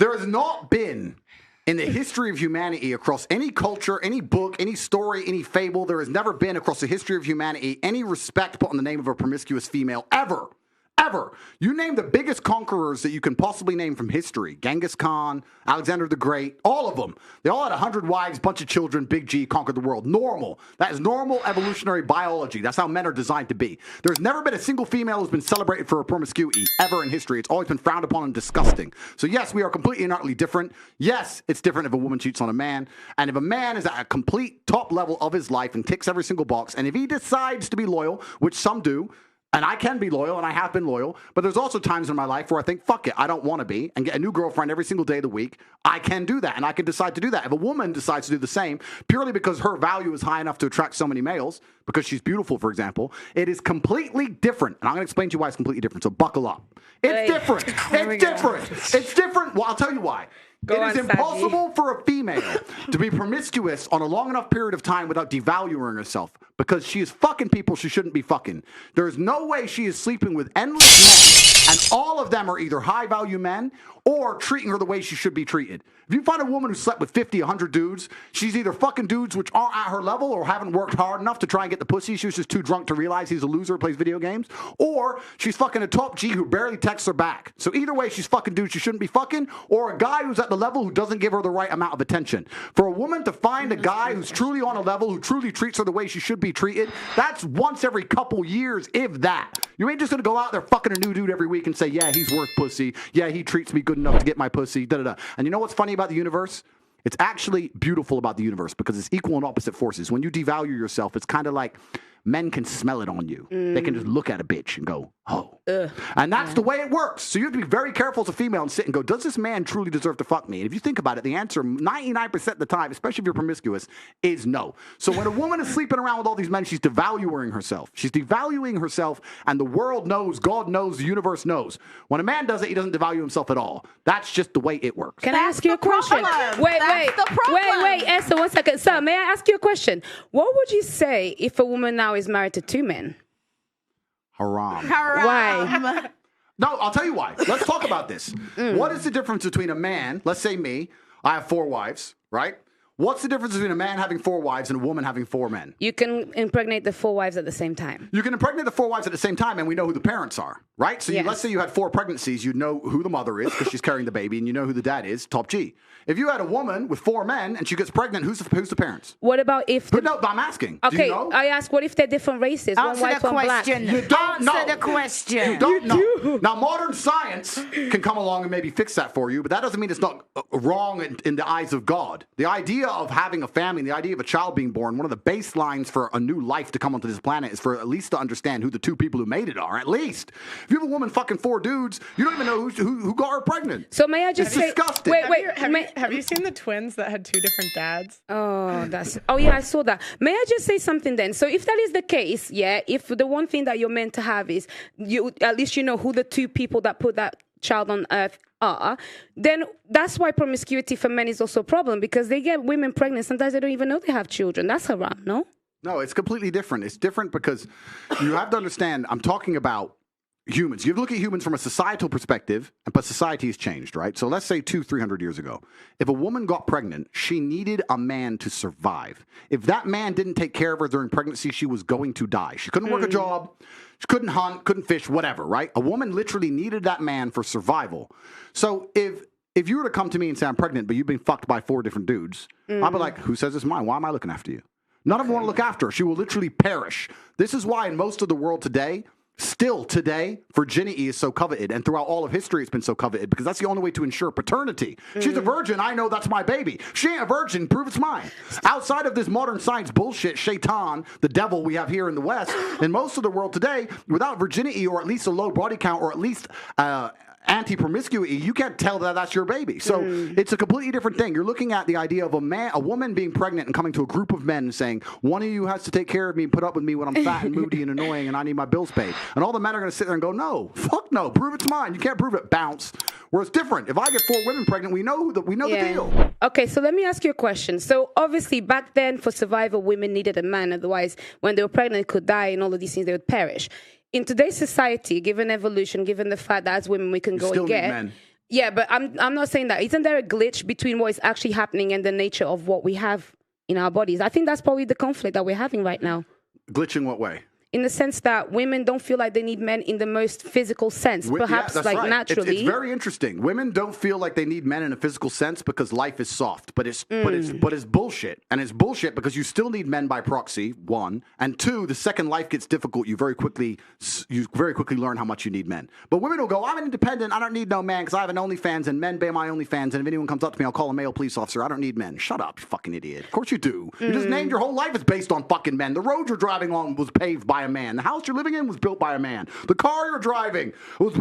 There has not been, in the history of humanity, across any culture, any book, any story, any fable, there has never been across the history of humanity any respect put on the name of a promiscuous female ever. Ever. You name the biggest conquerors that you can possibly name from history. Genghis Khan, Alexander the Great, all of them. They all had 100 wives, bunch of children, Big G, conquered the world. Normal. That is normal evolutionary biology. That's how men are designed to be. There's never been a single female who's been celebrated for her promiscuity ever in history. It's always been frowned upon and disgusting. So yes, we are completely and utterly different. Yes, it's different if a woman cheats on a man. And if a man is at a complete top level of his life and ticks every single box, and if he decides to be loyal, which some do, and I can be loyal, and I have been loyal, but there's also times in my life where I think, fuck it, I don't want to be, and get a new girlfriend every single day of the week. I can do that, and I can decide to do that. If a woman decides to do the same, purely because her value is high enough to attract so many males, because she's beautiful, for example, it is completely different. And I'm going to explain to you why it's completely different, so buckle up. It's different. It's different. It's different. Well, I'll tell you why. It is impossible for a female to be promiscuous on a long enough period of time without devaluing herself, because she is fucking people she shouldn't be fucking. There is no way she is sleeping with endless men, and all of them are either high-value men or treating her the way she should be treated. If you find a woman who slept with 50, 100 dudes, she's either fucking dudes which aren't at her level or haven't worked hard enough to try and get the pussy. She was just too drunk to realize he's a loser who plays video games. Or she's fucking a top G who barely texts her back. So either way, she's fucking dudes she shouldn't be fucking, or a guy who's at the level who doesn't give her the right amount of attention. For a woman to find a guy who's truly on a level, who truly treats her the way she should be treated, that's once every couple years, if that. You ain't just gonna go out there fucking a new dude every week and say, yeah, he's worth pussy. Yeah, he treats me good enough to get my pussy. Da-da-da. And you know what's funny about the universe? It's actually beautiful about the universe because it's equal and opposite forces. When you devalue yourself, it's kind of like men can smell it on you. They can just look at a bitch and go, oh. And that's the way it works. So you have to be very careful as a female and sit and go, does this man truly deserve to fuck me? And if you think about it, the answer 99% of the time, especially if you're promiscuous, is no. So when a woman is sleeping around with all these men, she's devaluing herself. She's devaluing herself, and the world knows, God knows, the universe knows. When a man does it, he doesn't devalue himself at all. That's just the way it works. Can I ask you a question? Wait, Esther, 1 second. Sir, may I ask you a question? What would you say if a woman now is married to 2 men? Haram. Why? No, I'll tell you why. Let's talk about this. What is the difference between a man, let's say me, I have 4 wives, right? What's the difference between a man having 4 wives and a woman having 4 men? You can impregnate the 4 wives at the same time. You can impregnate the 4 wives at the same time, and we know who the parents are, right? So let's say you had 4 pregnancies, you know who the mother is because she's carrying the baby, and you know who the dad is, top G. If you had a woman with 4 men and she gets pregnant, who's the parents? What about if... But no, I'm asking. Okay, do you know? I ask, what if they're different races? Answer one white, the one black. question. You don't know. Answer the question. You don't know. Now, modern science can come along and maybe fix that for you, but that doesn't mean it's not wrong in the eyes of God. The idea of having a family, the idea of a child being born, one of the baselines for a new life to come onto this planet is for at least to understand who the 2 people who made it are, at least. If you have a woman fucking 4 dudes, you don't even know who got her pregnant. So may I just say... disgusting. Wait. Have you seen the twins that had 2 different dads? Oh yeah, I saw that. May I just say something then? So if that is the case, yeah, if the one thing that you're meant to have is you, at least you know who the 2 people that put that child on earth are, then that's why promiscuity for men is also a problem, because they get women pregnant. Sometimes they don't even know they have children. That's haram, no? No, it's completely different. It's different because you have to understand, I'm talking about humans. You look at humans from a societal perspective, but society has changed, right? So let's say 200-300 years ago, if a woman got pregnant, she needed a man to survive. If that man didn't take care of her during pregnancy, she was going to die. She couldn't work a job. She couldn't hunt, couldn't fish, whatever, right? A woman literally needed that man for survival. So if you were to come to me and say, I'm pregnant, but you've been fucked by 4 different dudes, I'd be like, who says it's mine? Why am I looking after you? None of them want to look after her. She will literally perish. This is why in most of the world today, still today, virginity is so coveted, and throughout all of history it's been so coveted, because that's the only way to ensure paternity. She's a virgin, I know that's my baby. She ain't a virgin, prove it's mine. Outside of this modern science bullshit, shaitan, the devil we have here in the West, in most of the world today, without virginity, or at least a low body count, or at least anti-promiscuity, you can't tell that that's your baby. So it's a completely different thing. You're looking at the idea of a woman being pregnant and coming to a group of men and saying, one of you has to take care of me and put up with me when I'm fat and moody and annoying and I need my bills paid. And all the men are going to sit there and go, no, fuck no, prove it's mine. You can't prove it, bounce. Where it's different. If I get 4 women pregnant, we know the deal. Okay, so let me ask you a question. So obviously back then for survival, women needed a man. Otherwise, when they were pregnant, they could die and all of these things, they would perish. In today's society, given evolution, given the fact that as women we can go and get, Yeah, but I'm not saying that. Isn't there a glitch between what is actually happening and the nature of what we have in our bodies? I think that's probably the conflict that we're having right now. Glitching what way? In the sense that women don't feel like they need men in the most physical sense, perhaps that's like right. naturally. It's very interesting. Women don't feel like they need men in a physical sense because life is soft, but it's bullshit. And it's bullshit because you still need men by proxy, one, and two, the second life gets difficult, you very quickly learn how much you need men. But women will go, I'm an independent, I don't need no man because I have an OnlyFans and men pay my OnlyFans, and if anyone comes up to me, I'll call a male police officer. I don't need men. Shut up, you fucking idiot. Of course you do. You just named your whole life is based on fucking men. The road you're driving on was paved by a man. The house you're living in was built by a man. The car you're driving was